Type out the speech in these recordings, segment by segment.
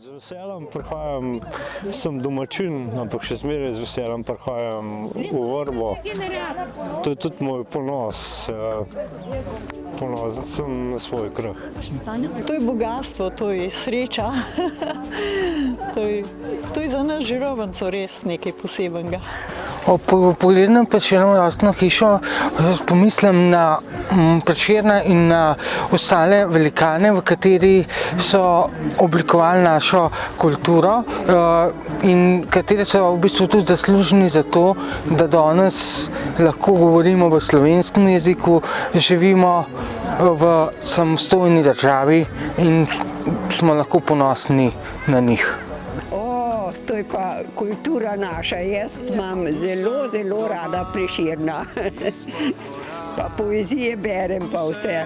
Z veseljem prihajam, sem domačin, ampak še zmeraj z veseljem prihajam v Vrbo. To je tudi moj ponos. Ponosen sem na svoj kraj. To je bogatstvo, to je sreča. To je za nas Žirovnico res nekaj posebenega. Ob pogledu na Prešernovo rojstno hišo pomislim na Prešerna in na ostale velikane, v kateri so oblikovali našo kulturo in kateri so v bistvu tudi zaslužni za to, da danes lahko govorimo v slovenskem jeziku, živimo v samostojni državi in smo lahko ponosni na njih. To je pa kultura naša. Jaz imam zelo, zelo rada Prešerna. Pa poezije berem, pa vse.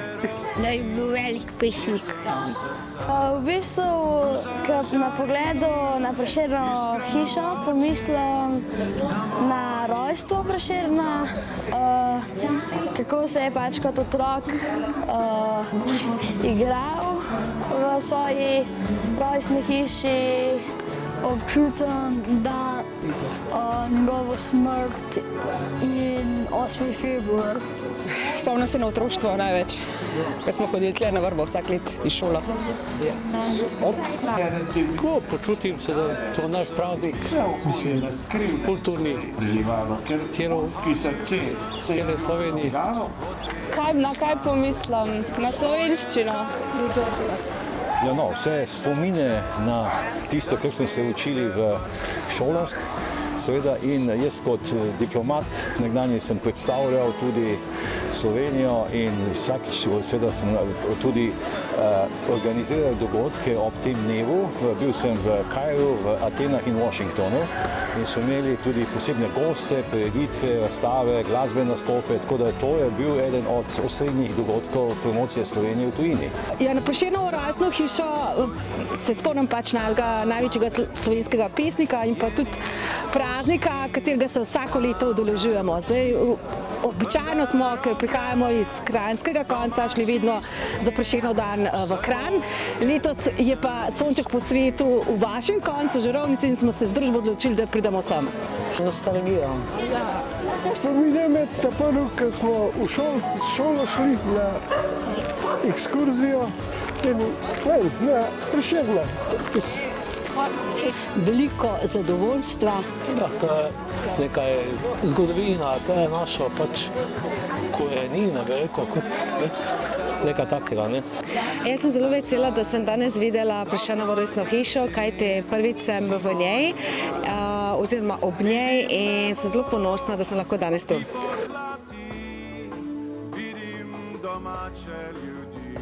Da je bil velik pesnik. V bistvu, ko na pogledu na Prešernovo hišo, pomislim na rojstvo Prešerna, kako se je pač kot otrok igral v svoji rojstni hiši. Občutam, da njegovo smrt in 8. februar. Spomnim se na otroštvo največ, ko smo hodili tukaj na Vrbo vsak let iz šole. Počutim se, da je to naš praznik, kulturni, cele Slovenije. Na kaj pomislim? Na slovenščino. Ja, no, vse spomine na tisto, kar smo se učili v šolah, seveda, in jaz kot diplomat nekdanji sem predstavljal tudi Slovenijo in vsakič seveda sem tudi organiziral dogodke ob tem dnevu. Bil sem v Kairu, v Atenah in Washingtonu in so imeli tudi posebne goste, prireditve, razstave, glasbene nastope, tako da to je bil eden od osrednjih dogodkov promocije Slovenije v tujini. Ja, na Prešernovo rojstno hišo se spomnim pač največjega slovenskega pesnika in pa tudi praznika, katerega se vsako leto udeležujemo. Zdaj, običajno smo, ker prihajamo iz kranjskega konca, šli vedno za Prešernov dan v Kranj. Letos je pa sonček po svetu v vašem koncu, v Žirovnici, in smo se z družbo odločili, da pridemo sem. Nostalgija. Spominja me ta prvi, ko smo v šolo šli na ekskurzijo na Prešerna. Veliko zadovoljstva. To je nekaj zgodovina, to je naša pač korenina, veliko kot nekaj takega. Jaz sem zelo vesela, da sem danes videla Prešernovo rojstno hišo, kajti prvič sem v njej oziroma ob njej in sem zelo ponosna, da sem lahko danes tu. Vidim domače ljudi.